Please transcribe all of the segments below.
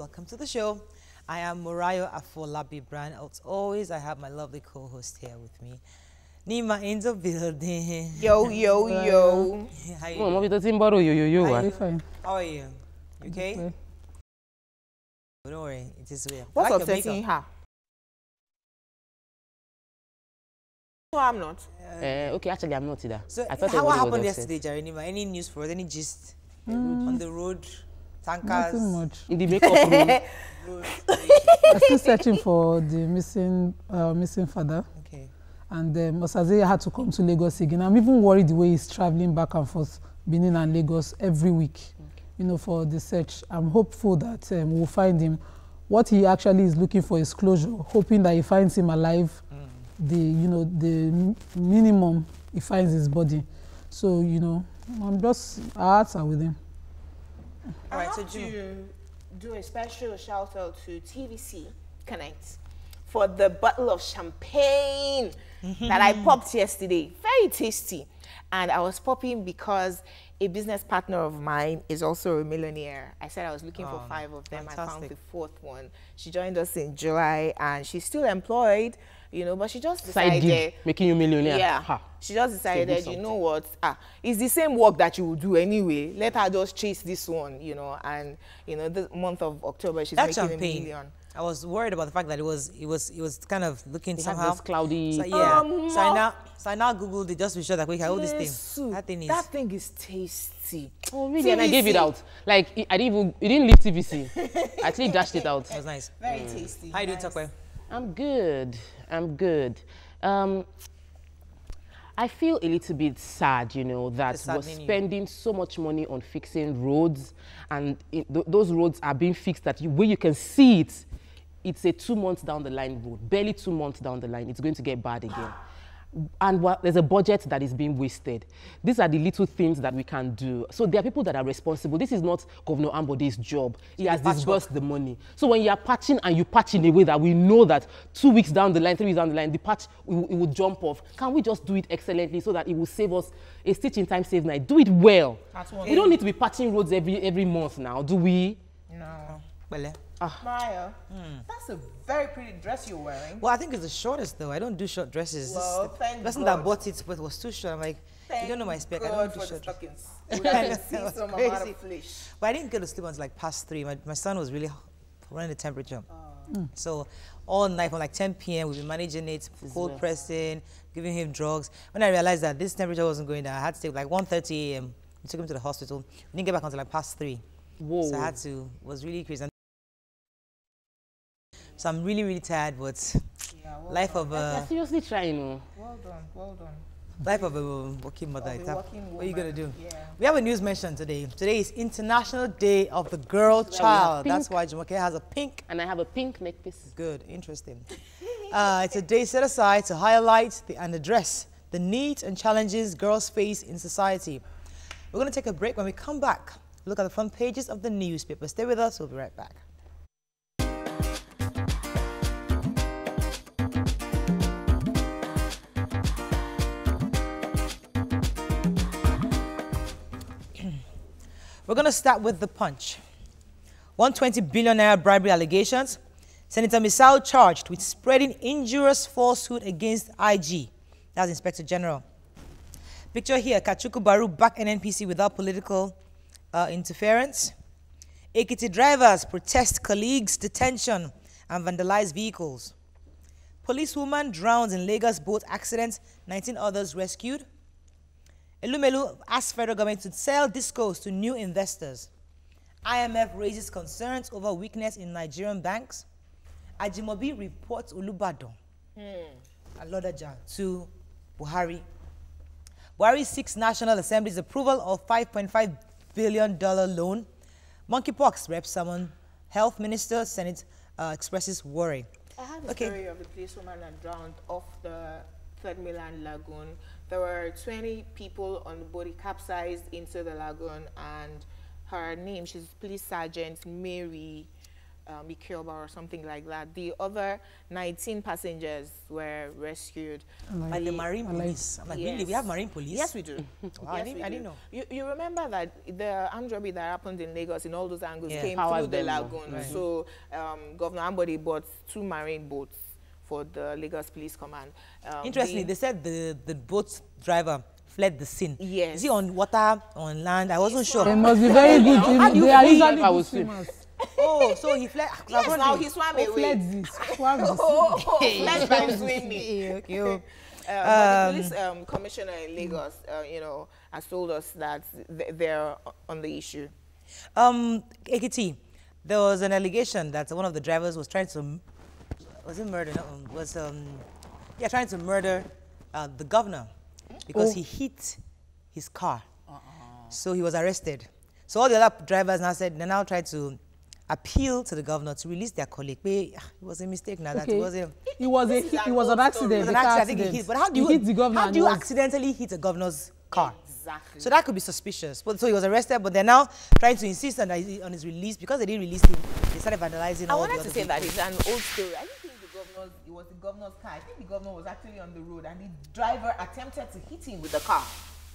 welcome to the show. I am Morayo Afolabi Brand. As always, I have my lovely co-host here with me, Nima in the building. Yo, yo, yo. How you Mom, doing? fine. How are you? You okay? Don't worry, it is well. What's your upsetting makeup. her? No, I'm not. Okay, actually, I'm not either. So, I thought what everybody happened was upset. yesterday, Jarinima? Any news for us? Any gist? On the road? Tankers? Nothing much. In the makeup room. I'm still searching for the missing father. Okay. And Osaze had to come to Lagos again. I'm even worried the way he's traveling back and forth, Benin and Lagos every week, you know, for the search. I'm hopeful that we'll find him. What he actually is looking for is closure, hoping that he finds him alive. The minimum he finds his body. So, you know, our hearts are with him. All right, I so have June. to do a special shout out to TVC Connect for the bottle of champagne that I popped yesterday. Very tasty. And I was popping because a business partner of mine is also a millionaire. I said I was looking for 5 of them. I found fantastic. the 4th one. She joined us in July and she's still employed, you know, but she just Side decided. gig, making you millionaire. Yeah. Ha. She just do decided, you something. know what, it's the same work that you will do anyway. Let her just chase this one, you know, and, you know, the month of October, she's That making champagne. $1 million. I was worried about the fact that it was kind of looking It has somehow this cloudy. So, yeah. So I now googled it just to be sure that we can hold this thing. Jesu, That thing is tasty. Oh, really? And I gave it TVC. out. Like, I didn't leave TVC. I actually dashed it out. It was nice. Very tasty. How you doing, Tokwe? I'm good. I'm good. I feel a little bit sad, you know, that It's we're saddening you. spending so much money on fixing roads, and those roads are being fixed that where you can see it. It's a 2 months down the line road, barely 2 months down the line. It's going to get bad again. And there's a budget that is being wasted. These are the little things that we can do. So there are people that are responsible. This is not Governor Ambode's job. He has disbursed the money. So when you are patching and you patch in a way that we know that 2 weeks down the line, 3 weeks down the line, the patch it will jump off. Can we just do it excellently so that it will save us a stitch in time, save night? Do it well. We don't need to be patching roads every month now, do we? No. Well, Maya, that's a very pretty dress you're wearing. I think it's the shortest though. I don't do short dresses. Well, The thank person God. that bought it but was too short. I'm like, you don't know my spec. I don't do for the short dresses. stockings. We can see That was some crazy. amount of flesh. But I didn't go to sleep until like past 3. My son was really running the temperature. So all night from like 10 p.m. we've been managing it, cold pressing, giving him drugs. When I realized that this temperature wasn't going down, I had to take like 1:30 a.m. We took him to the hospital. We didn't get back until like past 3. Whoa. So I had to, it was really crazy. So I'm really, really tired, but Yeah, well life done. of You're a seriously trying, oh. Well done, well done. life of a working mother. Of a What working are you gonna woman, do? yeah. We have a news mention today. Today is International Day of the Girl Child. pink. That's why Jumoke has a pink. And I have a pink neck piece. Good, interesting. It's a day set aside to highlight and address the needs and challenges girls face in society. We're going to take a break. When we come back, look at the front pages of the newspaper. Stay with us. We'll be right back. We're going to start with the Punch. 120 billion naira bribery allegations. Senator Misal charged with spreading injurious falsehood against IG. That's Inspector General. Picture here, Kachuku Baru back NNPC without political interference. Ekiti drivers protest colleagues' detention and vandalize vehicles. Policewoman drowns in Lagos boat accident, 19 others rescued. Elumelu asks federal government to sell discos to new investors. IMF raises concerns over weakness in Nigerian banks. Ajimobi reports Olubadan and Lodaja to Buhari. Buhari seeks National Assembly's approval of $5.5 billion loan. Monkeypox reps summon Health Minister. Senate expresses worry. I have a story of a policewoman that drowned off the Third Milan Lagoon. There were 20 people on the boat. It capsized into the lagoon, and her name, she's Police Sergeant Mary Ikioba or something like that. The other 19 passengers were rescued. By the Marine Police. I'm like, Yes. really? We have Marine Police? Yes, we do. Wow, I Yes, didn't- we I do. didn't know. You remember that the armed robbery that happened in Lagos in all those angles Yeah. came Powered through the them up. lagoon. Right. So Governor Ambody bought 2 marine boats for the Lagos Police Command. Interestingly, they said the boat driver fled the scene. Yes. Is he on water, on land? I wasn't They sure. must be very good. How do you They are feel? usually I good would say. swimmers. Oh, so he fled. yes, now he swam away. Fled this. Swam this. Fled by swimming. Okay. But the police commissioner in Lagos, has told us that they're on the issue. Ekiti, there was an allegation that one of the drivers was trying to, was it murder? No, trying to murder the governor because he hit his car. So he was arrested. So all the other drivers now said they now tried to appeal to the governor to release their colleague. But it was a mistake now. That Okay. it was a, It was This is it was an an old story. accident. it was a an car accident. I think he hit. But how do you He hit the governor? how and do you was- accidentally hit a governor's car? Exactly. So that could be suspicious. But so he was arrested, but they're now trying to insist on his release because they didn't release him. They started vandalizing. I all wanted the to other people. say that it's an old story. I don't think it was the governor's car. I think the governor was actually on the road and the driver attempted to hit him with the car.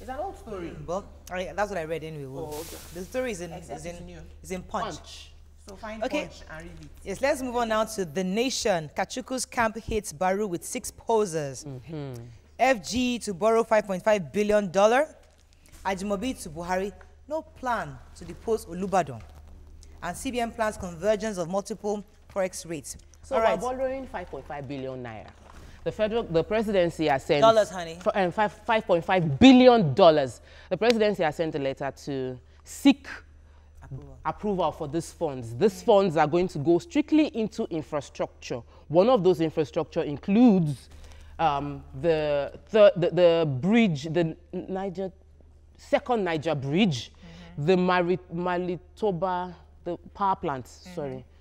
It's an old story. But that's what I read anyway. Oh, okay. The story is in Except it's new. is in Punch. So find Okay. Punch and read it. Yes, let's move on now to The Nation. Kachuku's camp hits Baru with 6 posers. FG to borrow $5.5 billion. Ajimobi to Buhari, no plan to depose Olubadon. And CBN plans convergence of multiple forex rates. So All we're right. borrowing 5.5 billion naira. The presidency has sent Dollars, honey. $5.5 billion. The presidency has sent a letter to seek approval for these funds. These funds are going to go strictly into infrastructure. One of those infrastructure includes the bridge, the second Niger bridge, the Malitoba, the power plant,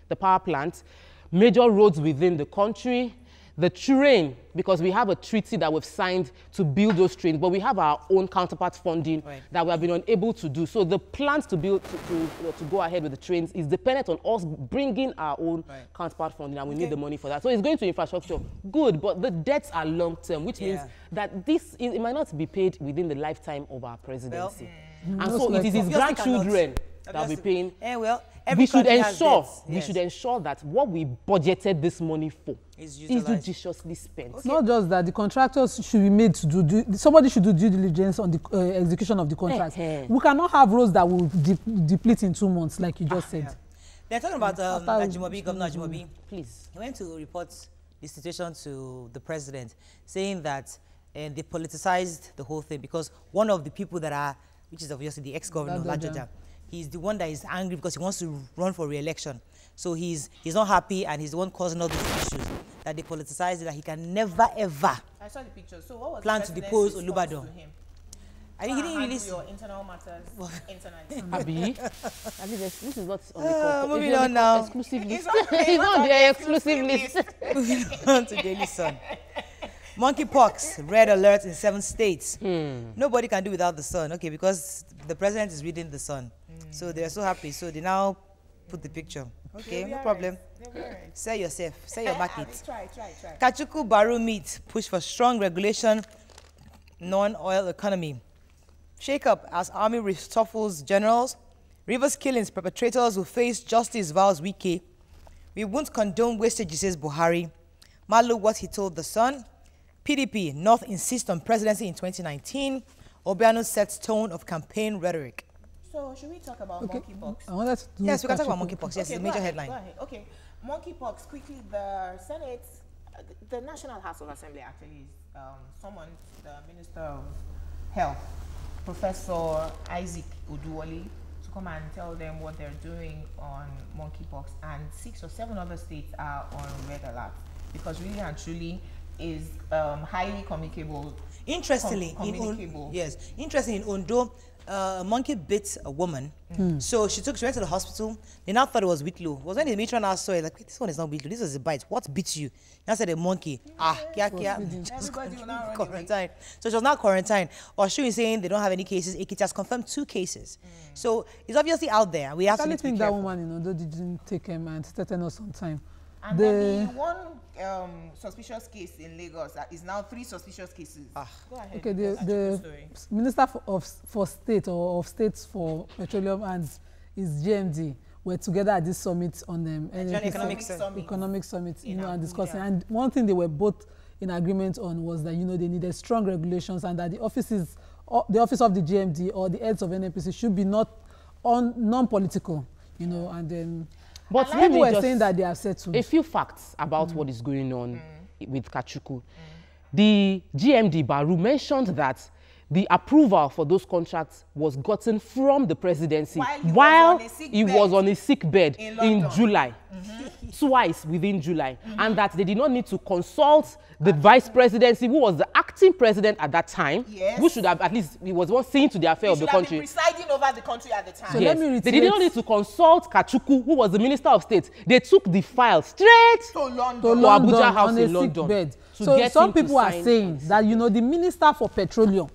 the power plant, major roads within the country, the train, because we have a treaty that we've signed to build those trains, but we have our own counterpart funding that we have been unable to do. So the plans to build, to go ahead with the trains is dependent on us bringing our own counterpart funding, and we need the money for that. So it's going to infrastructure, good, but the debts are long-term, which means that it might not be paid within the lifetime of our presidency. And so it is his Obviously grandchildren that will be Obviously. paying. Well, every We should country has ensure debts. we Yes. should ensure that what we budgeted this money for Is is utilized. judiciously spent. It's not just that the contractors should be made to somebody should do due diligence on the execution of the contract. We cannot have roads that will deplete in 2 months, like you just said. They're talking about Ajimobi, Governor Ajimobi. Please. He went to report the situation to the president, saying that they politicized the whole thing because one of the people that are, which is obviously the ex-governor, Ladoja, he's the one that is angry because he wants to run for re-election. So he's not happy, and he's the one causing all these issues, that they politicized it, that he can never, ever I saw the picture. So what was plan the to president's depose response Olubadon. to him? I think he didn't Handle release. your internal matters internally. Abi, this is not on the moving on now. exclusive list. It's It's not on the exclusive list. Moving on to Daily Sun. Monkeypox, red alert in 7 states. Nobody can do without the sun. Okay, because the president is reading the sun. So they're so happy. So they now put the picture. Okay, no problem. Sell yourself. Sell your market. Try. Kachuku Baru meet push for strong regulation, non-oil economy. Shake up as army reshuffles generals. Rivers killings perpetrators will face justice, vows Wike. We won't condone wastage, says Buhari. Malu what he told the Sun. PDP, North insists on presidency in 2019. Obiano sets tone of campaign rhetoric. So should we talk about monkeypox? I wanted to do Yes, we can talk about Kachuku. monkeypox. Yes, Okay, it's a go major ahead, headline. Go ahead. Okay, monkeypox. Quickly, the Senate, the National House of Assembly actually summoned the Minister of Health, Professor Isaac Oduwole, to come and tell them what they're doing on monkeypox, and 6 or 7 other states are on red alert because really and truly is highly communicable. Interestingly, Communicable. Interestingly, in Ondo, a monkey bit a woman. So she went to the hospital. They now thought it was Whitlow. It was when the matron now saw it, like, this one is not Whitlow, this is a bite. What bit you? Now said a monkey. Kia. Just quarantine. So she was now quarantined. Oshu is saying they don't have any cases. Ekiti has confirmed 2 cases. So it's obviously out there. We have to think that woman, didn't take him and tetanus on time. And then the one suspicious case in Lagos is now 3 suspicious cases. Go ahead. Okay, the Minister for State or of States for Petroleum and his GMD were together at this summit on economic summit, and discussing. And one thing they were both in agreement on was that they needed strong regulations and that the office of the GMD or the heads of NNPC should be non-political, and then. But people were saying that they are settled. A few facts about what is going on with Kachukwu. The GMD Baru mentioned that the approval for those contracts was gotten from the presidency while he was on a sick bed in July. Twice within July. And that they did not need to consult the vice presidency, who was the acting president at that time, who should have at least, he was one seeing to the affair of the country. He should have been presiding over the country at the time. So let me reiterate. They did not need to consult Kachukwu, who was the Minister of State. They took the file straight to London. To Abuja House on in a London. Sick bed. To So get some him to people are sign saying that, the Minister for Petroleum,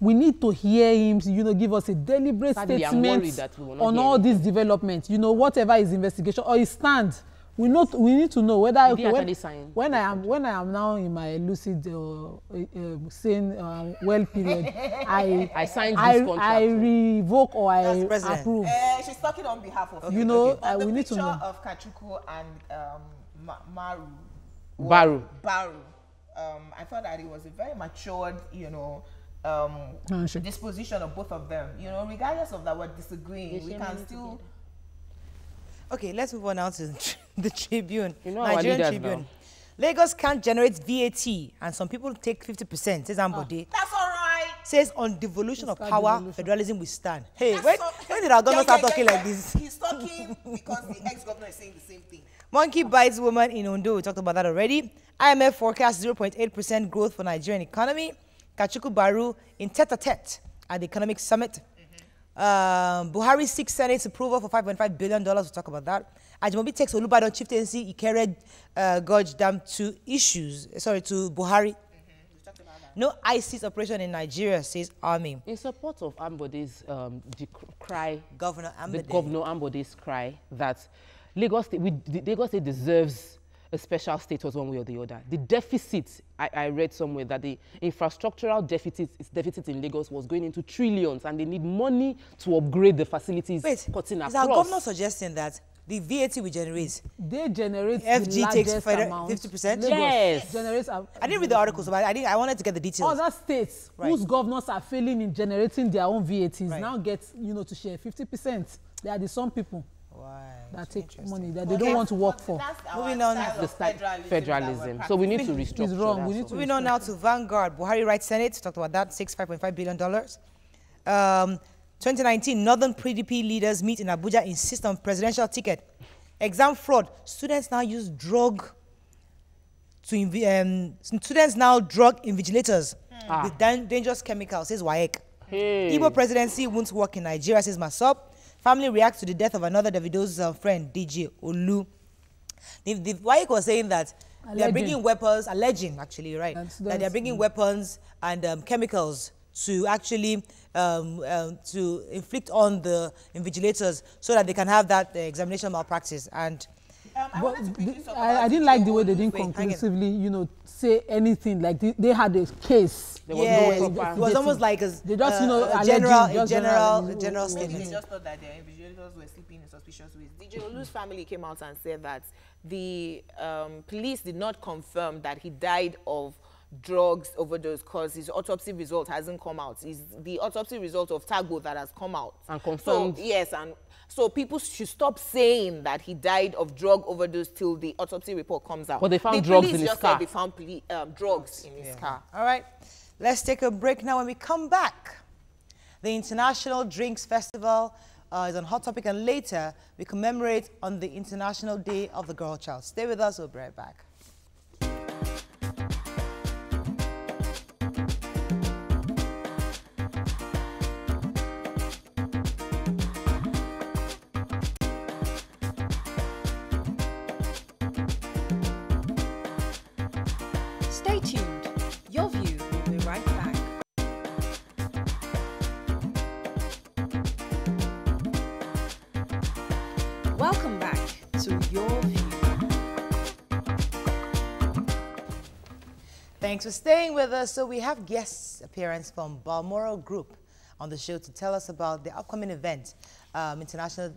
we need to hear him, give us a deliberate Sadly, I'm worried statement that we will not on hear all him. these developments. Whatever his investigation or his stand, we need to know whether Did he actually sign? when I am now in my lucid sane well period, I signed this contract. I revoke or I approve. She's talking on behalf of we need to know. The picture of Kachukwu and Baru. I thought that it was a very matured, disposition of both of them. Regardless of that we're disagreeing, we can still. Okay, let's move on now to the Tribune. Nigerian Tribune. Lagos can't generate VAT, and some people take 50%. Says Ambode. That's all right. Says on devolution of power, devolution. federalism will stand. Hey, That's when did our governor start talking like this? He's talking because the ex-governor is saying the same thing. Monkey bites woman in Ondo. We talked about that already. IMF forecast 0.8% growth for Nigerian economy. Kachukwu Baru in tete-a-tete at the economic summit. Buhari seeks Senate's approval for $5.5 billion. We'll talk about that. Ajimobi takes Olubadan chieftaincy, Ikere Gorge Dam to Buhari. No ISIS operation in Nigeria, says Army. In support of Ambode's cry, Governor Ambode's cry that Lagos State deserves a special status one way or the other. The deficit, I read somewhere that the infrastructural deficit in Lagos was going into trillions, and they need money to upgrade the facilities. Cutting across. Is our governor suggesting that the VAT we generate, they generate FG the takes largest 50%? Lagos Yes. generates I didn't read the articles, but I wanted to get the details. other states Right. whose governors are failing in generating their own VATs Right. now get to share 50%. There are some people Why? that take Interesting. money that they don't want to work for. That's our Moving on. style The of federalism. So we need to restructure. It's wrong. that We need sort to of- Moving on now to Vanguard. Buhari writes Senate. Talked about that. $5.5 billion. 2019, Northern PDP leaders meet in Abuja, insist on presidential ticket. Exam fraud. Students now use drug invigilators with dangerous chemicals, says WAEC. Hey. Igbo presidency won't work in Nigeria, says Masop. Family reacts to the death of another Davido's friend, DJ Olu. The WAEC was saying that they're bringing weapons, alleging actually, you're right, that they're bringing weapons and chemicals to actually to inflict on the invigilators so that they can have that examination malpractice. And I didn't like the way they didn't conclusively, say anything. Like they had a case. yes, it was almost like a They just, a alleging, general Maybe statement. they just thought that their invigilators were sleeping in suspicious ways. DJ Olu's family came out and said that the police did not confirm that he died of drugs overdose because his autopsy result hasn't come out. It's the autopsy result of Tagbo that has come out. And confirmed. So, yes, and so people should stop saying that he died of drug overdose till the autopsy report comes out. But they found the drugs police in his just car. said they found drugs in his car. All right, let's take a break now. When we come back, the International Drinks Festival is on Hot Topic, and later we commemorate on the International Day of the Girl Child. Stay with us, we'll be right back. Stay tuned. Your View will be right back. Welcome back to Your View. Thanks for staying with us. So we have guest appearance from Balmoral Group on the show to tell us about the upcoming event, International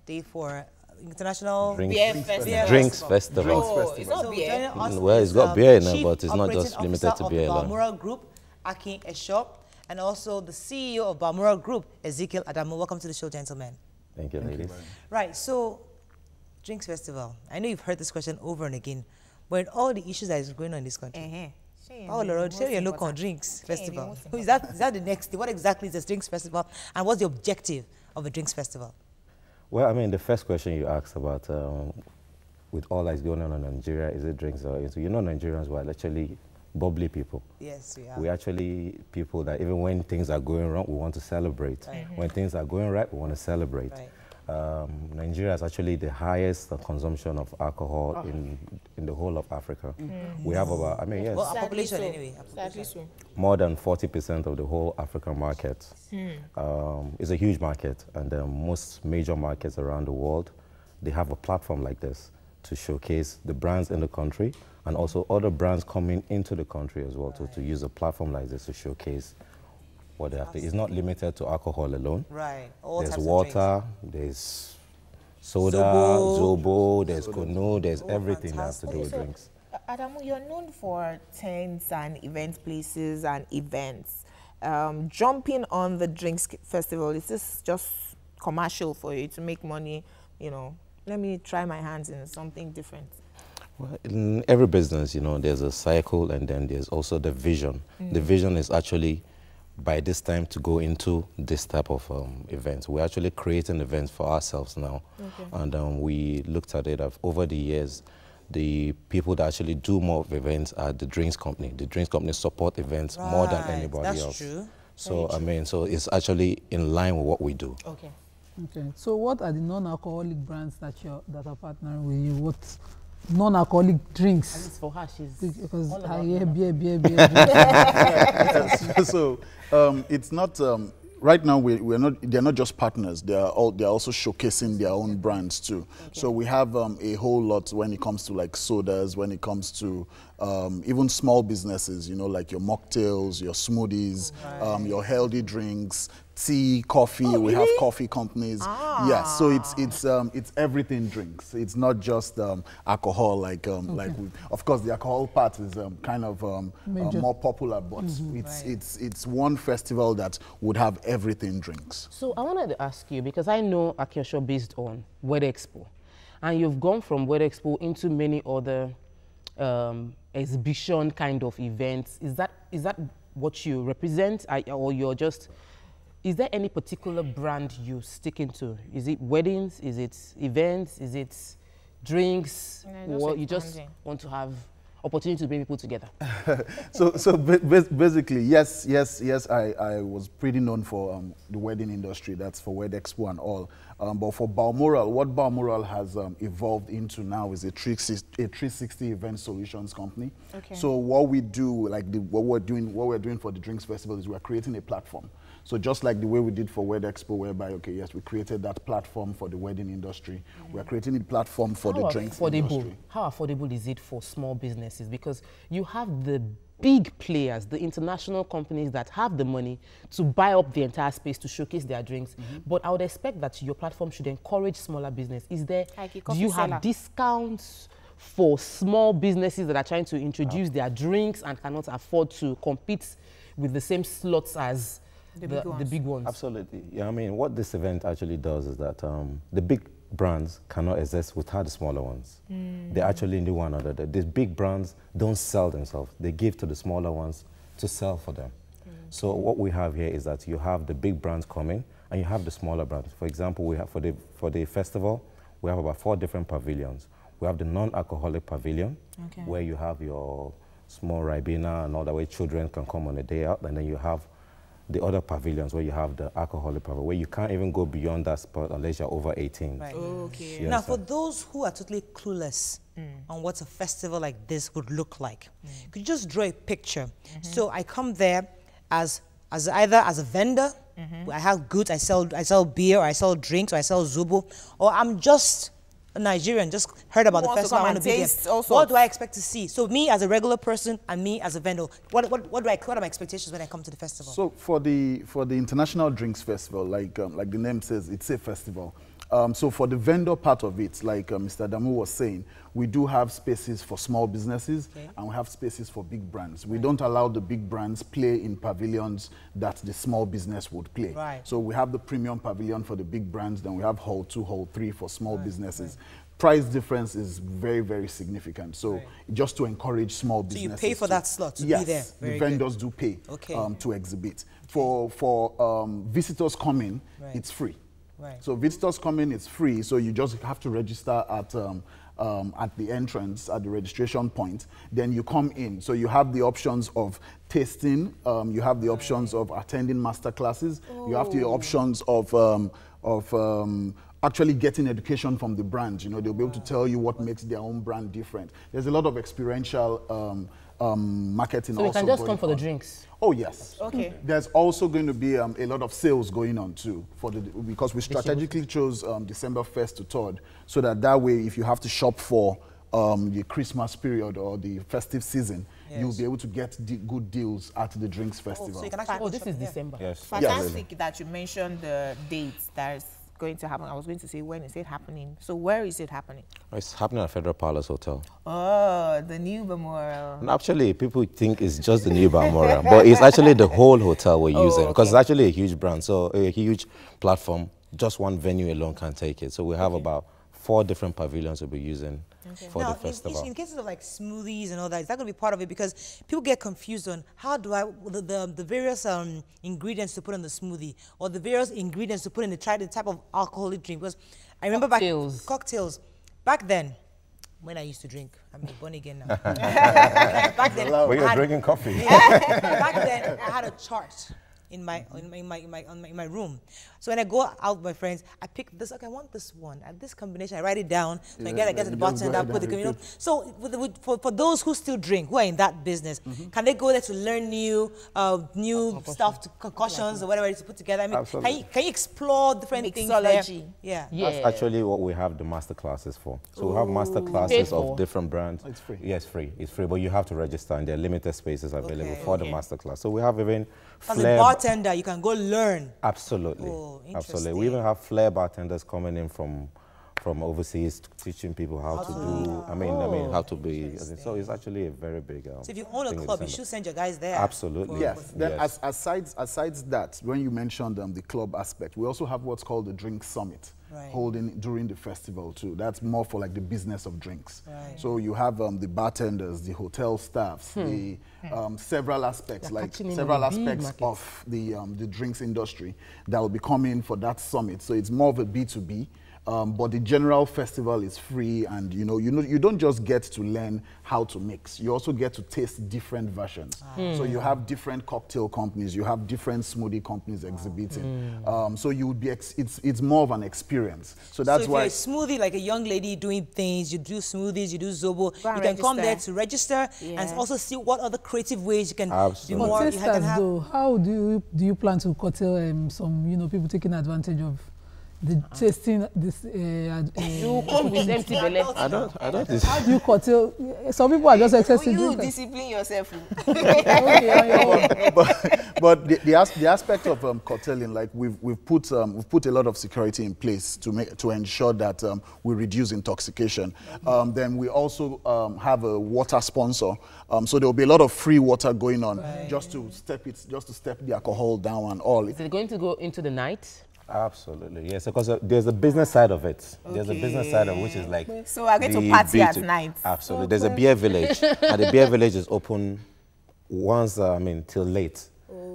Day for International Drinks Festival. Oh, it's not beer. Well, it's got beer in it, Chief but it's not just Operating limited Officer to beer of alone. Balmoral Group, Akin Eshop, and also the CEO of Balmoral Group, Ezekiel Adamu. Welcome to the show, gentlemen. Thank you, ladies. Right, so Drinks Festival. I know you've heard this question over and again, but in all the issues that is going on in this country, Paolo Lord, share your look on Drinks Festival. Is that the next thing? What exactly is this Drinks Festival, and what's the objective of a Drinks Festival? Well, I mean, the first question you asked about, with all that's going on in Nigeria, is it drinks or is it? You know, Nigerians were actually bubbly people. Yes, we are. We're actually people that even when things are going wrong, we want to celebrate. Right. When things are going right, we want to celebrate. Right. Nigeria is actually the highest consumption of alcohol in the whole of Africa. We have about, I mean, yes, Well, our population so. anyway. our Sadly population. so. more than 40% of the whole African market. It's a huge market, and most major markets around the world, they have a platform like this to showcase the brands in the country and also other brands coming into the country as well to use a platform like this to showcase what they have to. It's not limited to alcohol alone. Right. All There's types of water, there's soda, zobo, there's Kono, there's everything that has to do with drinks. Adamu, you're known for tents and event places and events. Jumping on the Drinks Festival, is this just commercial for you to make money? You know, let me try my hands in something different. Well, in every business, you know, there's a cycle and then there's also the vision. The vision is actually by this time to go into this type of events. We're actually creating events for ourselves now. And we looked at it over the years. The people that actually do more of events are the drinks company. The drinks company support events more than anybody else. That's true. So, I mean, so it's actually in line with what we do. Okay. Okay. So what are the non-alcoholic brands that are partnering with you? What non-alcoholic drinks? It's for her, she's Because all I about hear now. beer. So it's not right now. We're not. They're not just partners. They're also showcasing their own brands too. So we have a whole lot when it comes to like sodas, when it comes to even small businesses. You know, like your mocktails, your smoothies, your healthy drinks, tea, coffee. We have coffee companies. Yeah. So it's everything drinks. It's not just alcohol. Like of course the alcohol part is kind of more popular, but it's one festival that would have everything drinks. So I wanted to ask you, because I know Akiosho based on Weather Expo, and you've gone from Weather Expo into many other exhibition kind of events. Is that what you represent, or you're just? Is there any particular brand you stick into? Is it weddings? Is it events? Is it drinks? Or you just want to have opportunity to bring people together? So basically, yes, I was pretty known for the wedding industry. That's for Wedding Expo and all. But for Balmoral, what Balmoral has evolved into now is a 360 event solutions company. Okay. So what we do, like what we're doing for the Drinks Festival is we're creating a platform. So just like the way we did for Wedding Expo, whereby, okay, yes, we created that platform for the wedding industry. We're creating a platform for the drinks industry. How affordable is it for small businesses? Because you have the big players, the international companies that have the money to buy up the entire space to showcase their drinks. But I would expect that your platform should encourage smaller business. Is there, do you have discounts for small businesses that are trying to introduce their drinks and cannot afford to compete with the same slots as the big ones? Absolutely. Yeah, I mean, what this event actually does is that the big brands cannot exist without the smaller ones. They actually need one another. These big brands don't sell themselves. They give to the smaller ones to sell for them. So what we have here is that you have the big brands coming and you have the smaller brands. For example, we have for the festival, we have about 4 different pavilions. We have the non-alcoholic pavilion, where you have your small Ribena and all that way children can come on a day out, and then you have the other pavilions where you have the alcoholic pavilion, where you can't even go beyond that spot unless you're over 18. Right. Okay. Now, for those who are totally clueless on what a festival like this would look like, could you just draw a picture? So I come there as either as a vendor, I have goods, I sell beer, or I sell drinks, or I sell Zobo, or I'm just a Nigerian, just heard about the festival, I want to be there. What do I expect to see? So me as a regular person and me as a vendor, what are my expectations when I come to the festival? So for the International Drinks Festival, like the name says, it's a festival. So for the vendor part of it, like Mr. Adamu was saying, we do have spaces for small businesses and we have spaces for big brands. We don't allow the big brands play in pavilions that the small business would play. So we have the premium pavilion for the big brands, then we have hall 2, hall 3 for small businesses. Price difference is very, very significant. So just to encourage small businesses. So you pay for that slot to be there? The vendors do pay to exhibit. For visitors coming, it's free. So visitors coming, it's free. So you just have to register at the entrance, at the registration point. Then you come in. So you have the options of tasting. You have the options of attending master classes. You have the options of actually getting education from the brand. You know, they'll be able to tell you what makes their own brand different. There's a lot of experiential marketing. So we can just come for the drinks? Oh, yes. Okay. There's also going to be a lot of sales going on too, because we strategically chose December 1st to 3rd, so that way if you have to shop for the Christmas period or the festive season, you'll be able to get good deals at the Drinks Festival. So you can actually this is December. Yes. Fantastic that you mentioned the dates that's going to happen. I was going to say, when is it happening? So where is it happening? It's happening at Federal Palace Hotel. Oh, the new Balmoral. And actually, people think it's just the new Balmoral, but it's actually the whole hotel we're using, because it's actually a huge brand, so a huge platform. Just one venue alone can't take it. So we have about 4 different pavilions we'll be using for the festival. In cases of like smoothies and all that, is that going to be part of it? Because people get confused on how do the various ingredients to put in the smoothie, or the various ingredients to put in the type of alcoholic drink. Because I remember cocktails. Back then, when I used to drink, I'm born again now. Back then, when you're drinking coffee. Back then, I had a chart in my room. So when I go out with my friends, I pick this. Okay, I want this one. At this combination, I write it down. So I get to the bartender, I put the So for those who still drink, who are in that business, can they go there to learn new stuff, concoctions or whatever it is to put together? I mean, can you explore different things there? Yeah. That's actually what we have the master classes for. So we have master classes of different brands. It's free. Yes, free. It's free, but you have to register, and there are limited spaces available for the master class. So we have even as a bartender, you can go learn. Absolutely. Oh, absolutely. We even have flair bartenders coming in from overseas, teaching people how to do. I mean, how to be. So it's actually a very big. So if you own a club, you should send your guys there. Absolutely. Yes. Then aside that, when you mentioned the club aspect, we also have what's called the Drink Summit. Holding during the festival too. That's more for like the business of drinks. So you have the bartenders, the hotel staffs, the several aspects of the drinks industry that will be coming for that summit. So it's more of a B2B. But the general festival is free, and you don't just get to learn how to mix. You also get to taste different versions. So you have different cocktail companies, you have different smoothie companies exhibiting. So you would be it's more of an experience. So that's why. So if you're a smoothie, like a young lady doing things, you do smoothies, you do Zobo, you can come there to register and also see what other creative ways you can do more. How do you plan to curtail some people taking advantage of the tasting this you come with empty belly. I don't how do you curtail? Some people are just excessive. You discipline yourself. But the aspect of curtailing, like we've put a lot of security in place to ensure that we reduce intoxication. Then we also have a water sponsor, so there will be a lot of free water going on just to step the alcohol down and all. Is it going to go into the night? Absolutely, yes, because there's a business side of it. There's a business side of which is like. So we're going to party at night. Absolutely. There's a beer village, and the beer village is open once, till late.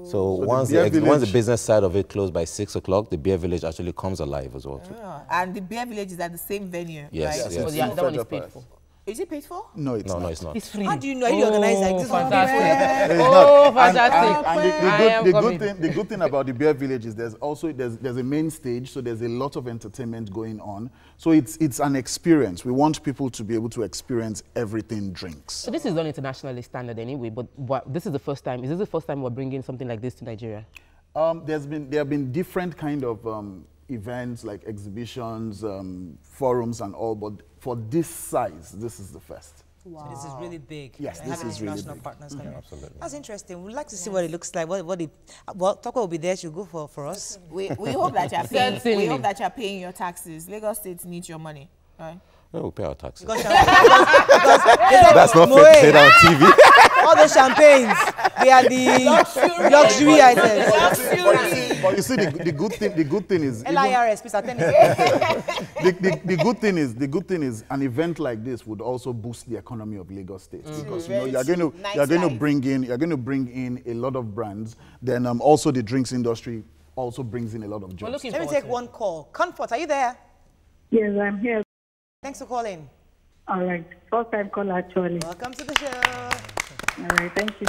So once the business side of it closed by 6 o'clock, the beer village actually comes alive as well too. And the beer village is at the same venue, yes, right? Yes. So that one is paid for. Is it paid for? No, it's No, not. no, it's not. It's free. How do you know? Are you organized like this? Fantastic. It's Oh, not. And- fantastic. And, I am coming. the good thing about the Beer Village is there's a main stage, so there's a lot of entertainment going on. So it's an experience. We want people to be able to experience everything drinks. So this is not internationally standard anyway, but this is the first time. Is this the first time we're bringing something like this to Nigeria? There have been different kind of events like exhibitions, forums and all, but for this size, this is the first. So this is really big. Yes, And this having is really international big. partners coming. Absolutely. That's interesting. We'd like to see what it looks like. Well, Toko will be there. She'll go for us. We hope that you're paying. We Certainly. hope that you're paying your taxes. Lagos State needs your money, right? No, we'll pay our taxes. Because That's not fair to say that on TV. all the champagnes, they are the luxury items. But you see, the good thing is even- LIRS, please attend it. the good thing is an event like this would also boost the economy of Lagos State because Very you're going to nice bring in a lot of brands. Then also the drinks industry also brings in a lot of We're jobs. looking Let me forward take to it. one call. Comfort, are you there? Yes, I'm here. Thanks for calling. All right. First time call actually. Welcome to the show. All right, thank you.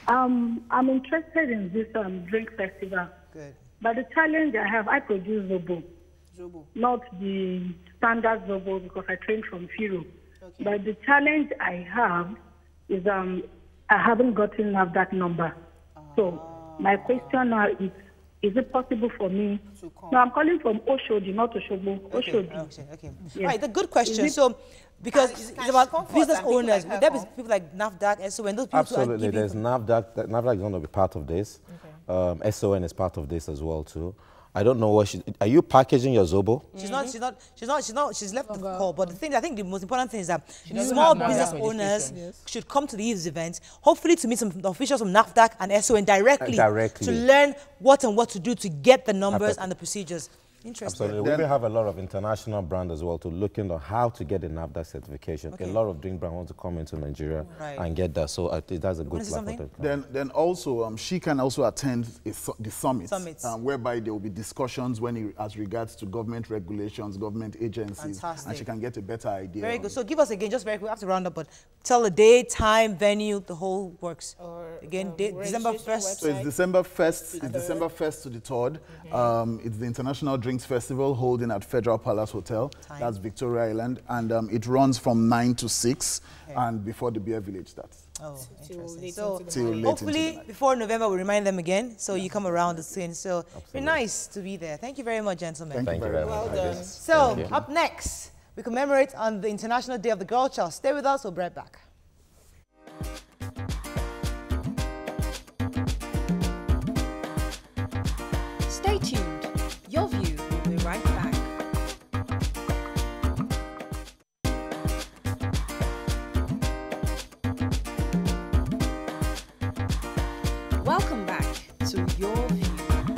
I'm interested in this drink festival. Good. But the challenge I have, I produce Zobo, not the standard Zobo because I trained from Firo. Okay. But the challenge I have is I haven't gotten that number. So my question now is it possible for me? No, I'm calling from Oshodi, not Oshogbo. Oshodi. Okay. Yes. All right, the good question. Is it- So, because it's about Comfort business and people owners, like would there be her people like NAFDAC, and so when those people Absolutely. are giving There's NAFDAC. NAFDAC is going to be part of this. SON is part of this as well too. I don't know what are you packaging your Zobo? She's left the call. But the thing, I think the most important thing is that doesn't small have business NAFDAC owners registration. should come to these events, hopefully to meet some officials from NAFDAC and SON directly, Directly. to learn what to do to get the numbers and the procedures. Interesting. Absolutely. We will have a lot of international brands as well to look into how to get the NAFDAC certification. Okay. A lot of drink brands want to come into Nigeria Right. and get that. So I think that's a good Wanna say platform. something? Then also she can also attend the summit, Summits. whereby there will be discussions as regards to government regulations, government agencies, Fantastic. and she can get a better idea. Very on good. it. So give us again, just very quick, we have to round up, but tell the day, time, venue, the whole works. Again, December 1st. So it's December 1st. It's December 1st to the 3rd. It's the International Drinks Festival holding at Federal Palace Hotel. Time. That's Victoria Island, and it runs from 9 to 6, and before the Beer Village starts. Oh, Till interesting. late So into the Till late into the hopefully night. before November we'll remind them again. So you come around the scene. So very nice to be there. Thank you very much, gentlemen. Thank you very much. Well done. So up next, we commemorate on the International Day of the Girl Child. Stay with us, we'll be right back. Stay tuned. Your View will be right back. Welcome back to Your View.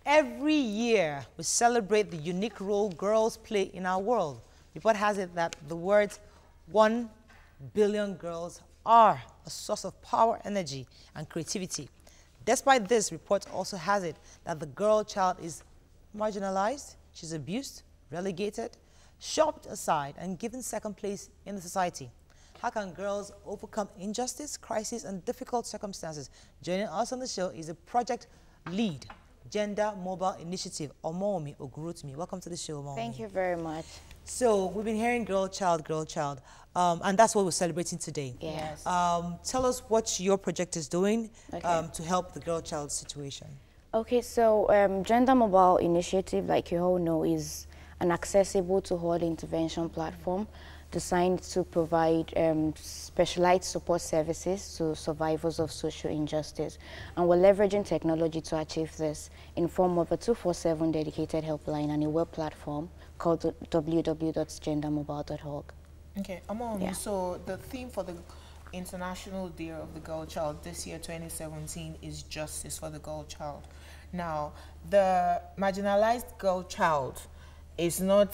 Every year, we celebrate the unique role girls play in our world. Report has it that the words 1 billion girls are a source of power, energy, and creativity. Despite this, report also has it that the girl child is marginalized, she's abused, relegated, shoved aside, and given second place in the society. How can girls overcome injustice, crisis, and difficult circumstances? Joining us on the show is a project lead, Gender Mobile Initiative, Omomi Ogurutmi. Welcome to the show, Omomi. Thank you very much. So we've been hearing girl child, and that's what we're celebrating today. Yes. Tell us what your project is doing Okay. to help the girl child situation. Okay, so Gender Mobile Initiative, like you all know, is an accessible to all intervention platform designed to provide specialized support services to survivors of social injustice. And we're leveraging technology to achieve this in form of a 24/7 dedicated helpline and a web platform called www.gendermobile.org. Okay, Yeah. so the theme for the International Day of the Girl Child this year, 2017, is justice for the girl child. Now, the marginalized girl child is not,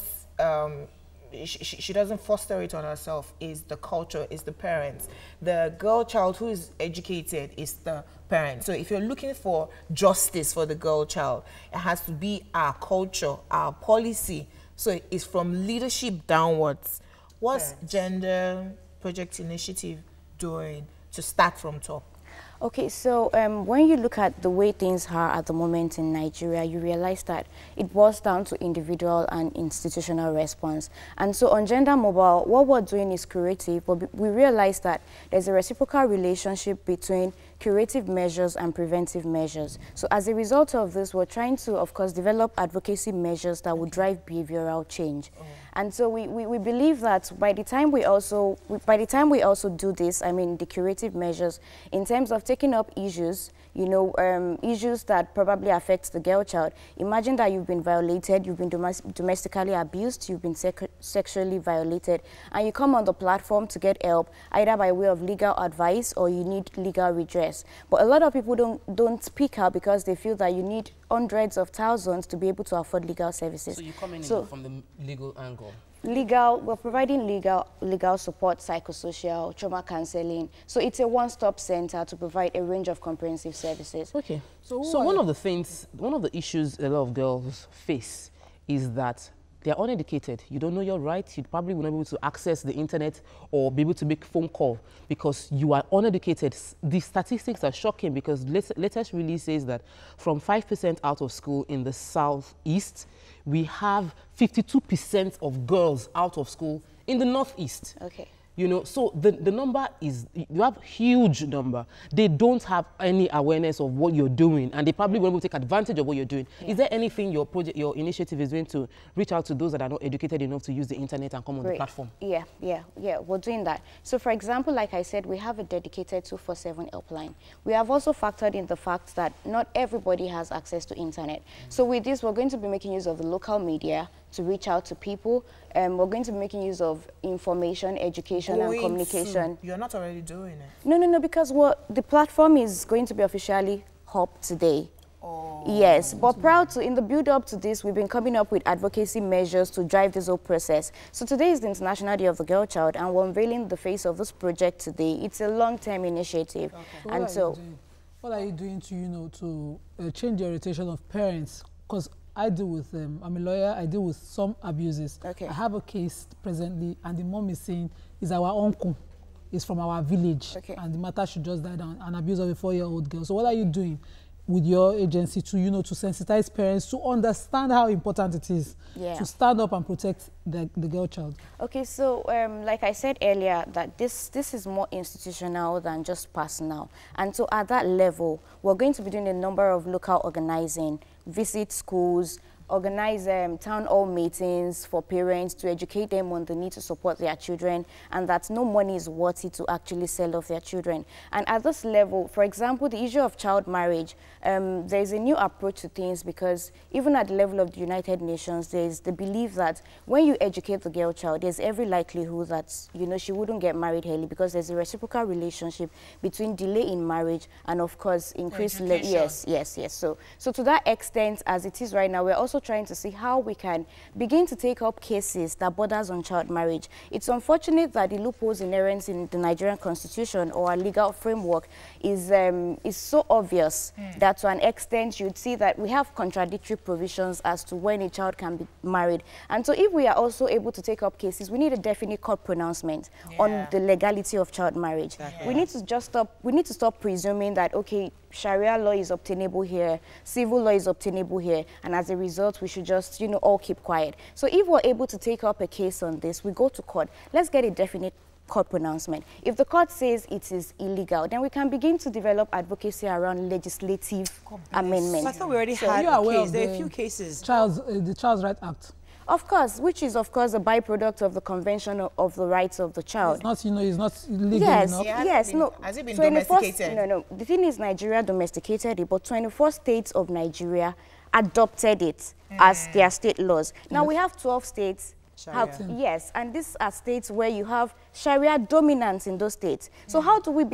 she doesn't foster it on herself, is the culture, is the parents. The girl child who is educated is the parent. So if you're looking for justice for the girl child, it has to be our culture, our policy, So it's from leadership downwards. What's Gender Project Initiative doing to start from top? Okay, so when you look at the way things are at the moment in Nigeria, you realize that it boils down to individual and institutional response. And so on Gender Mobile, what we're doing is curative, but we realize that there's a reciprocal relationship between curative measures and preventive measures. So as a result of this, we're trying to, of course, develop advocacy measures that will drive behavioral change. And so we believe that by the time we also do this, I mean the curative measures, in terms of taking up issues, you know, issues that probably affect the girl child. Imagine that you've been violated, you've been domestically abused, you've been sexually violated, and you come on the platform to get help, either by way of legal advice or you need legal redress. But a lot of people don't speak out because they feel that you need hundreds of thousands to be able to afford legal services. So you come in from the legal angle? We're providing legal support, psychosocial, trauma counseling. So it's a one-stop center to provide a range of comprehensive services. Okay. So one of the issues a lot of girls face is that they are uneducated. You don't know your rights. You probably will not be able to access the internet or be able to make phone call because you are uneducated. The statistics are shocking because latest release says that from 5% out of school in the southeast, we have 52% of girls out of school in the northeast. Okay. You know, so the number is, you have huge number. They don't have any awareness of what you're doing, and they probably won't be able to take advantage of what you're doing. Yeah. Is there anything your initiative is doing to reach out to those that are not educated enough to use the internet and come on the platform? Yeah, we're doing that. So for example, like I said, we have a dedicated 24/7 helpline. We have also factored in the fact that not everybody has access to internet. So with this, we're going to be making use of the local media to reach out to people. We're going to be making use of information, education, and communication. You're not already doing it? No, because the platform is going to be officially up today. Oh. Yes, but in the build-up to this, we've been coming up with advocacy measures to drive this whole process. So today is the International Day of the Girl Child, and we're unveiling the face of this project today. It's a long-term initiative. Okay. What are you doing to change the orientation of parents? Because I deal with I'm a lawyer, I deal with some abuses. Okay. I have a case presently, and the mom is saying is our uncle, is from our village, and the matter should just die down, an abuse of a 4-year-old girl. So what are you doing with your agency to to sensitize parents to understand how important it is to stand up and protect the girl child? Okay, so like I said earlier, that this is more institutional than just personal, and so at that level, we're going to be doing a number of local organizing, visit schools, organize town hall meetings for parents to educate them on the need to support their children, and that no money is worth it to actually sell off their children. And at this level, for example, the issue of child marriage, there's a new approach to things, because even at the level of the United Nations, there's the belief that when you educate the girl child, there's every likelihood that she wouldn't get married early, because there's a reciprocal relationship between delay in marriage and, of course, increased yes. So to that extent, as it is right now, we're also trying to see how we can begin to take up cases that borders on child marriage. It's unfortunate that the loopholes inherent in the Nigerian constitution or our legal framework is so obvious that to an extent you'd see that we have contradictory provisions as to when a child can be married. And so if we are also able to take up cases, we need a definite court pronouncement on the legality of child marriage. We need to stop presuming that, okay, Sharia law is obtainable here, civil law is obtainable here, and as a result, we should just, all keep quiet. So if we're able to take up a case on this, we go to court. Let's get a definite court pronouncement. If the court says it is illegal, then we can begin to develop advocacy around legislative amendments. I thought we already had a case. There are a few cases. The Child's Right Act. Of course, which is, of course, a byproduct of the Convention of the Rights of the Child. It's not, it's not legal enough. Has it been domesticated? No. The thing is, Nigeria domesticated it, but 24 states of Nigeria adopted it as their state laws. Now, we have 12 states. Yes, and these are states where you have Sharia dominance in those states. So how do we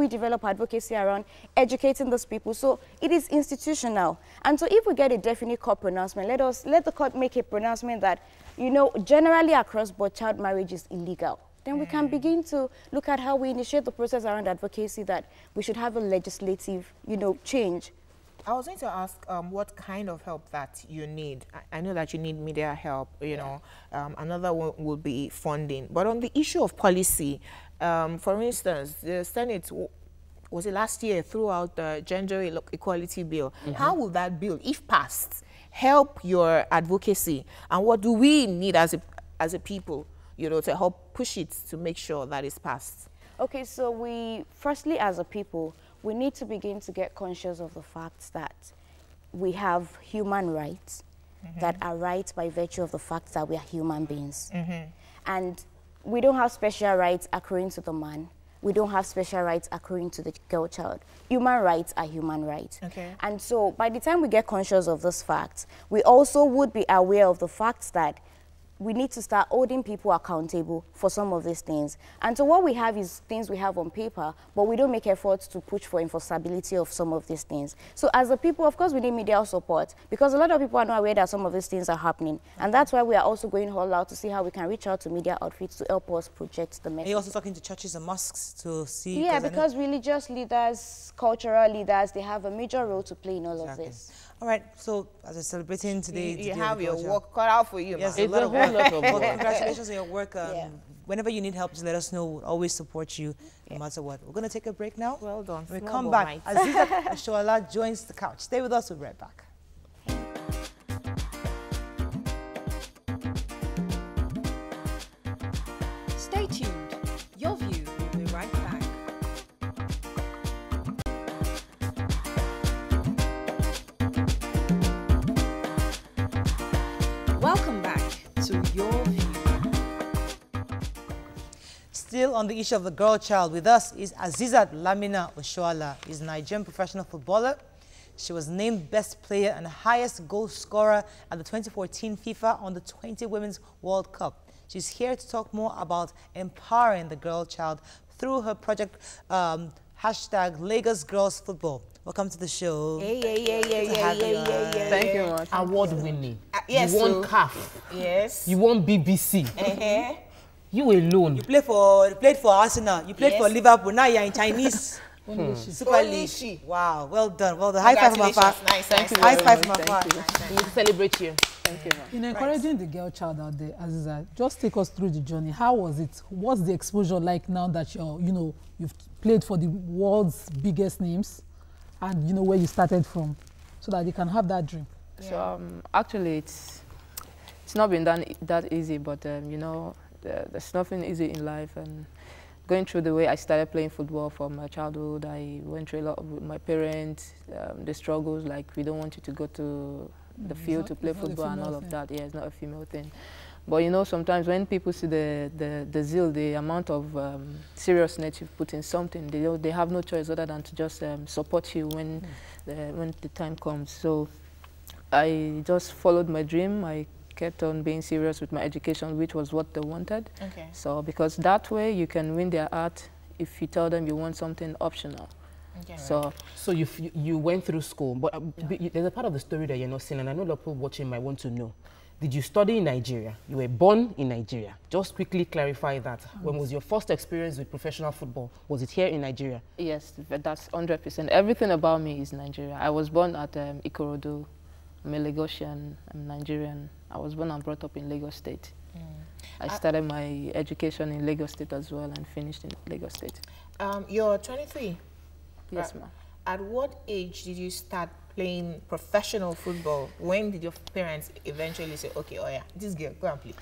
develop advocacy around educating those people? So it is institutional. And so if we get a definite court pronouncement, let the court make a pronouncement that, generally across board, child marriage is illegal. Then we can begin to look at how we initiate the process around advocacy that we should have a legislative, change. I was going to ask what kind of help that you need. I know that you need media help, you know. Another one would be funding. But on the issue of policy, for instance, the Senate, was it last year, threw out the gender equality bill. How will that bill, if passed, help your advocacy? And what do we need as a people, you know, to help push it to make sure that it's passed? Okay, so firstly, as a people, we need to begin to get conscious of the fact that we have human rights that are rights by virtue of the fact that we are human beings. And we don't have special rights accruing to the man. We don't have special rights accruing to the girl child. Human rights are human rights. Okay. And so by the time we get conscious of this fact, we also would be aware of the fact that we need to start holding people accountable for some of these things. And so what we have is things we have on paper, but we don't make efforts to push for enforceability of some of these things. So as a people, of course, we need media support, because a lot of people are not aware that some of these things are happening. And that's why we are also going all out to see how we can reach out to media outfits to help us project the message. Are you also talking to churches and mosques to see? Yeah, because religious leaders, cultural leaders, they have a major role to play in all of this. All right, so as we're celebrating today, You have your work cut out for you. Yes, man. a lot of whole lot of Well, work. congratulations on your work. Whenever you need help, just let us know. We'll always support you, no matter what. We're going to take a break now. Well done. When we Small come but back, mighty. Aziza Oshoala joins the couch. Stay with us. We'll be right back. Stay tuned. Your View will be right back. Welcome back to Your View. Still on the issue of the girl child, with us is Azizat Lamina Oshoala. She's a Nigerian professional footballer. She was named best player and highest goal scorer at the 2014 FIFA Under-20 Women's World Cup. She's here to talk more about empowering the girl child through her project hashtag Lagos Girls Football. Welcome to the show. Yeah. Thank you much. Award winning. Yes, You won so- CAF. Yes. You won BBC. You alone. You played for Arsenal. You played for Yes. Liverpool. Now you're in Chinese Super Only League. she. Wow, well done. Well done. High five from afar. Congratulations. Nice, Thank you High very five much. from afar. Thank you. We need to celebrate you. Thank you. In encouraging the girl child out there, Aziza, just take us through the journey. How was it? What's the exposure like now that you've played for the world's biggest names, and you know where you started from, so that you can have that dream? So actually, it's not been that easy, but you know, there's nothing easy in life, and going through the way I started playing football from my childhood, I went through a lot with my parents, the struggles, like we don't want you to go to the field to play football and all of that. Yeah, it's not a female thing. But you know, sometimes when people see the zeal, the amount of seriousness you put in something, they have no choice other than to just support you when the time comes. So I just followed my dream. I kept on being serious with my education, which was what they wanted. Okay. So because that way you can win their heart if you tell them you want something optional. Okay. So You went through school, but there's a part of the story that you're not seeing, and I know a lot of people watching might want to know. Did you study in Nigeria? You were born in Nigeria. Just quickly clarify that. When was your first experience with professional football? Was it here in Nigeria? yes, that's 100%. Everything about me is Nigeria. I was born at Ikorodu. I'm a Lagosian. I'm Nigerian. I was born and brought up in Lagos State. I started my education in Lagos State as well and finished in Lagos State. You're 23. Yes, ma'am. At what age did you start playing professional football? When did your parents eventually say, okay, oh yeah, this girl, go and play?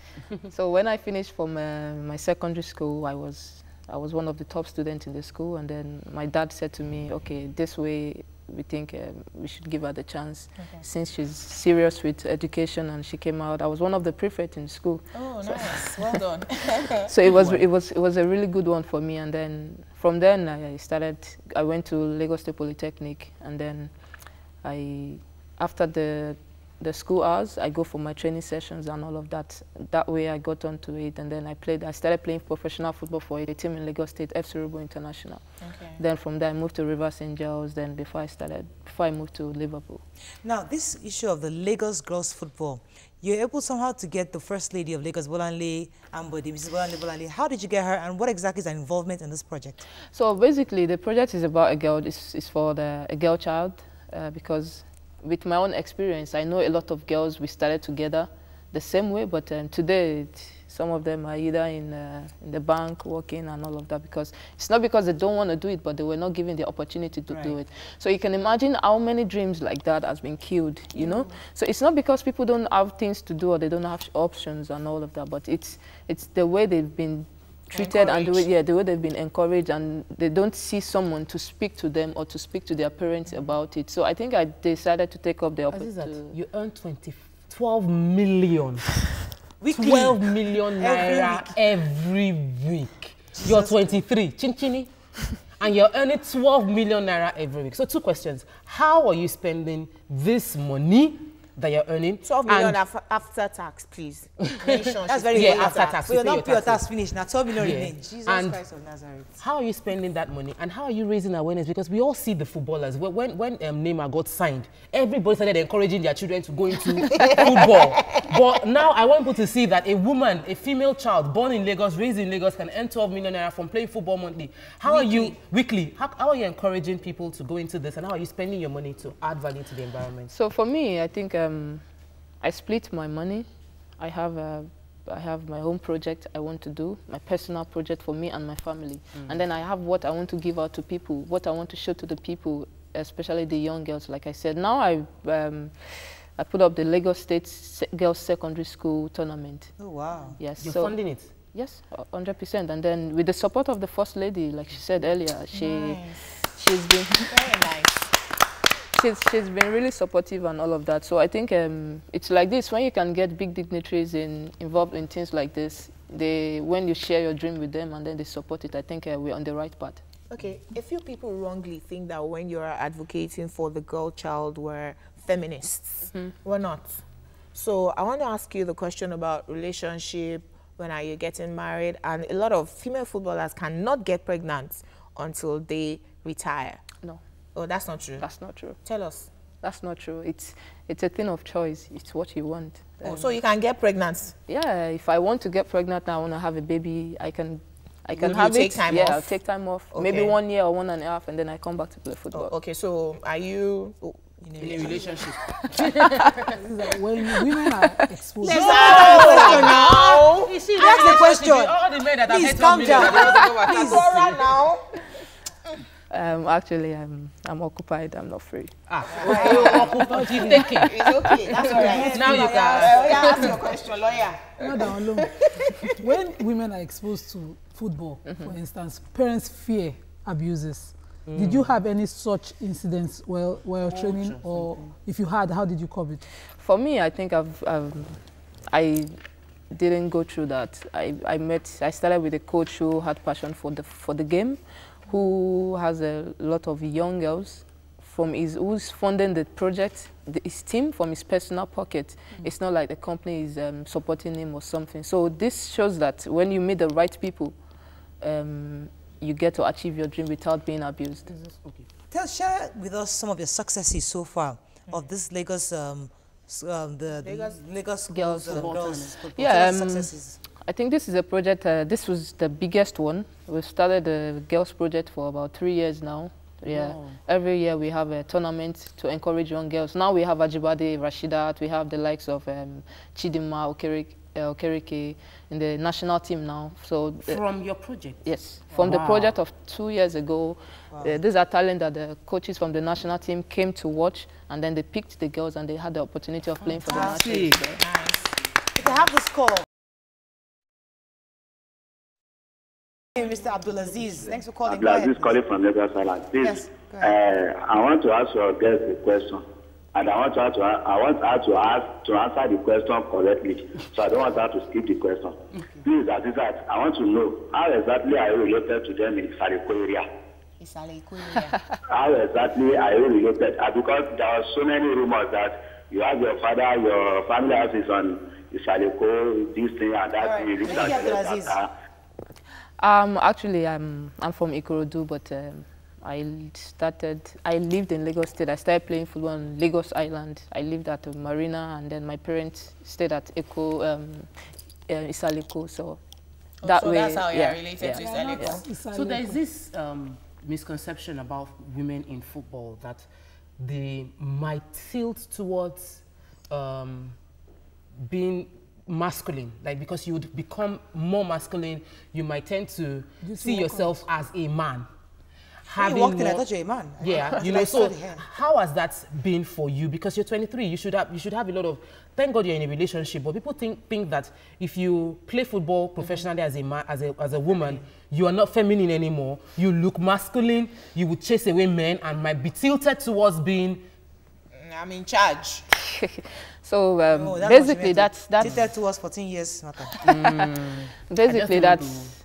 So when I finished from my secondary school, I was one of the top students in the school, and then my dad said to me, okay, this way we think we should give her the chance. Since she's serious with education and she came out, I was one of the prefects in school. Oh, nice. Well done. So it was a really good one for me, and then from then I went to Lagos State Polytechnic, and then after the school hours, I go for my training sessions and all of that. That way I got onto it, and then I started playing professional football for a team in Lagos State, FC Robo International. Okay. Then from there I moved to Rivers Angels, then before I moved to Liverpool. Now, this issue of the Lagos Girls Football, you're able somehow to get the First Lady of Lagos, Bolanle Ambodi, Mrs. Bolanle. How did you get her, and what exactly is her involvement in this project? So basically the project is about a girl, it's for a girl child. because with my own experience, I know a lot of girls, we started together the same way, but today, some of them are either in the bank working and all of that, because it's not because they don't want to do it, but they were not given the opportunity to do it. So you can imagine how many dreams like that has been killed, you know? So it's not because people don't have things to do or they don't have options and all of that, but it's the way they've been treated and the way they've been encouraged, and they don't see someone to speak to them or to speak to their parents about it. So I think I decided to take up the opportunity. You earn 12 million. Weekly. 12 million naira every week. You're 23, chinchini, and you're earning 12 million naira every week. So 2 questions. How are you spending this money that you're earning? 12 million after tax, please. That's very good. After tax. So you're not pay your tax finish. Now 12 million remain. Jesus and Christ of Nazareth. How are you spending that money, and how are you raising awareness? Because we all see the footballers. When Neymar got signed, everybody started encouraging their children to go into football. But now I want people to see that a woman, a female child born in Lagos, raised in Lagos, can earn 12 million naira from playing football monthly. How are you weekly? How are you encouraging people to go into this, and how are you spending your money to add value to the environment? So for me, I think I split my money. I have my own project I want to do, my personal project for me and my family. And then I have what I want to give out to people, what I want to show to the people, especially the young girls, like I said. Now I put up the Lagos State Girls Secondary School tournament. Oh, wow. Yes. You're funding it? Yes, 100%. And then with the support of the First Lady, like she said earlier, she's been... Very nice. She's been really supportive and all of that. So I think it's like this, when you can get big dignitaries involved in things like this, when you share your dream with them and then they support it, I think we're on the right path. Okay, a few people wrongly think that when you're advocating for the girl child, we're feminists. We're not. So I want to ask you the question about relationship, when are you getting married? And a lot of female footballers cannot get pregnant until they retire. No. Oh, that's not true? That's not true. Tell us. That's not true. It's a thing of choice. It's what you want. Oh, so you can get pregnant? Yeah, if I want to get pregnant and I want to have a baby, I can Will have you it. take time yeah, off? I'll take time off. Okay. Maybe 1 year or 1.5, and then I come back to play football. Oh, okay, so are you in a relationship? When women are exposed. Let's now. You see, that's the question. All the men that Please have calm down. Please right now. Actually, I'm occupied. I'm not free. Occupied. Keep thinking. It's okay. That's all right. Now you can. Ask your question, lawyer. Not alone. When women are exposed to football, for instance, parents fear abuses. Did you have any such incidents while training, or if you had, how did you cope it? For me, I think I didn't go through that. I started with a coach who had passion for the game, who has a lot of young girls who's funding the project, his team from his personal pocket. It's not like the company is supporting him or something. So this shows that when you meet the right people, you get to achieve your dream without being abused. Okay. Share with us some of your successes so far of this Lagos, Lagos girls. Successes. I think this is a project, this was the biggest one. We've started the girls project for about 3 years now. Yeah, wow. Every year we have a tournament to encourage young girls. Now we have Ajibade, Rashidat, we have the likes of Chidima, Okereke in the national team now. So from your project? Yes, from the project of 2 years ago. Wow. These are talent that the coaches from the national team came to watch, and then they picked the girls and they had the opportunity of playing for the national team. Nice. You can have the score. Mr. Abdulaziz, thanks for calling. Abdulaziz calling from Lagos Island. Please, yes, I want to ask your guest a question, and I want her to answer the question correctly. So I don't want her to skip the question. Okay. Please, Azizat, I want to know how exactly are you related to them in Saliko area? How exactly are you related? Because there are so many rumors that you have your father, your family house is on Saliko, this thing and that thing. Actually, I'm from Ikorodu, but I lived in Lagos State. I started playing football on Lagos Island. I lived at a marina, and then my parents stayed at Isaliko. So that way, that's how you're related to Isaliko. So there is this misconception about women in football that they might tilt towards being masculine. Like, because you would become more masculine, you might tend to see yourself as a man. When you walked in, I thought you were a man. Yeah, you know, so how has that been for you? Because you're 23, you should have a lot of, thank God you're in a relationship, but people think that if you play football professionally as a man, as a woman, you are not feminine anymore, you look masculine, you would chase away men and might be tilted towards being... I'm in charge. So basically that's tilted towards 14 years. Basically that's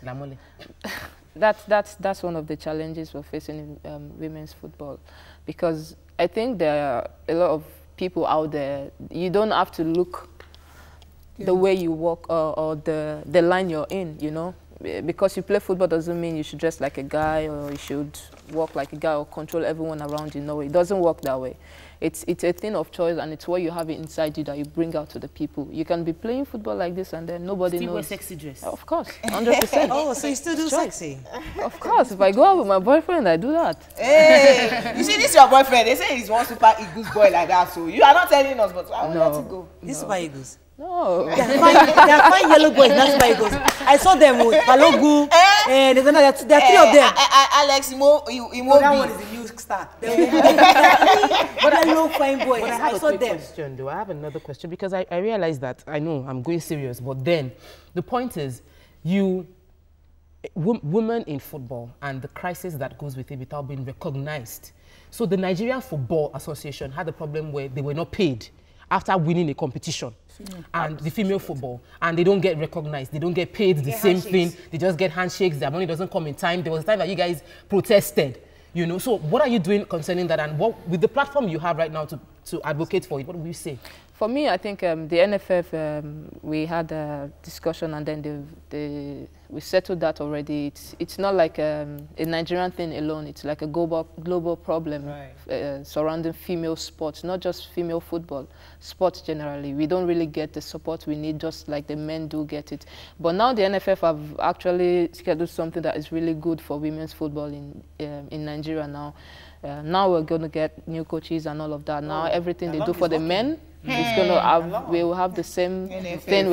one of the challenges we're facing in women's football, because I think there are a lot of people out there. You don't have to look the way you walk or the line you're in, you know. Because you play football doesn't mean you should dress like a guy or you should walk like a guy or control everyone around you. No, it doesn't work that way. It's a thing of choice, and it's what you have inside you that you bring out to the people. You can be playing football like this and then nobody still knows. Still wear sexy dress? Of course, 100%. Oh, so you still do sexy? Of course, if I go out with my boyfriend, I do that. Hey, you see, this is your boyfriend. They say he's one super Eagles boy like that, so you are not telling us, but I will let it go. This Super Eagles? No. They are fine yellow boys, not Super Eagles. I saw them with Balogu, and there are three of them. Alex Imobi. That one is the new star. But I know fine boys. But I saw them. Question, though. I have another question, because I realize that, I know I'm going serious, but then the point is, women in football and the crisis that goes with it without being recognized. So the Nigerian Football Association had a problem where they were not paid after winning a competition, and the female football, and they don't get recognized, they don't get paid the same thing, they just get handshakes, their money doesn't come in time. There was a time that you guys protested, you know. So what are you doing concerning that, and what, with the platform you have right now to advocate for it, what do you say? For me, I think the NFF, we had a discussion, and then we settled that already. It's not like a Nigerian thing alone. It's like a global problem surrounding female sports, not just female football, sports generally. We don't really get the support we need, just like the men do get it. But now the NFF have actually scheduled something that is really good for women's football in Nigeria now. Now we're going to get new coaches and all of that. Now everything they do for the men, it's going to have, we will have the same thing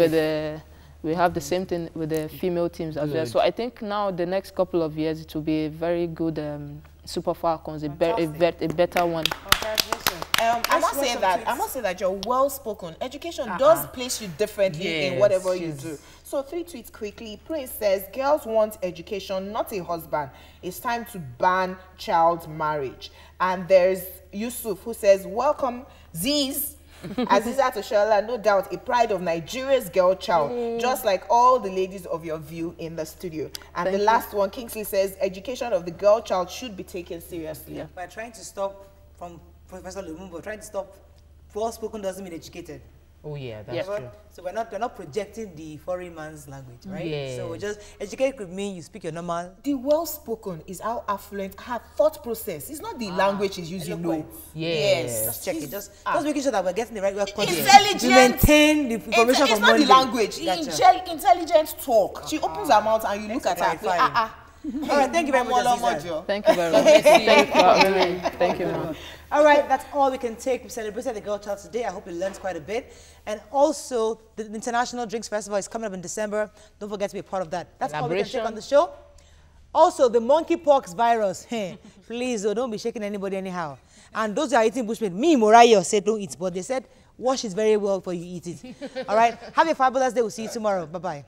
with the female teams as well. So I think now the next couple of years it will be a very good Super Falcons, a better one. I must say that you're well spoken. Education does place you differently in whatever you do. So 3 tweets quickly. Prince says, girls want education, not a husband. It's time to ban child marriage. And there's Yusuf who says, welcome Ziz. Aziza Toshola, no doubt a pride of Nigeria's girl child, just like all the ladies of your view in the studio. And the last one, Kingsley says, education of the girl child should be taken seriously. By trying to stop, from Professor Lumumba, trying to stop, well spoken doesn't mean educated. Oh yeah, that's true. So we're not projecting the foreign man's language, right? Yes. So just educated could mean you speak your normal. The well spoken is how affluent her thought process. It's not the language she's using. No. Yes. Just check it. Just making sure that we're getting the right word. Intelligent. To maintain the information from Monday. It's not the language. Gotcha. Intelligent talk. She opens her mouth and you look at her. All right, thank you very much. Thank you very much. Thank you, ma'am. All right, that's all we can take. We celebrated the Girl Child today. I hope you learned quite a bit. And also, the International Drinks Festival is coming up in December. Don't forget to be a part of that. That's all we can take on the show. Also, the monkeypox virus. Please, don't be shaking anybody anyhow. And those who are eating bushmeat, me, Morayo, said don't eat, but they said wash it very well before you eat it. All right, have a fabulous day. We'll see you tomorrow. Bye-bye.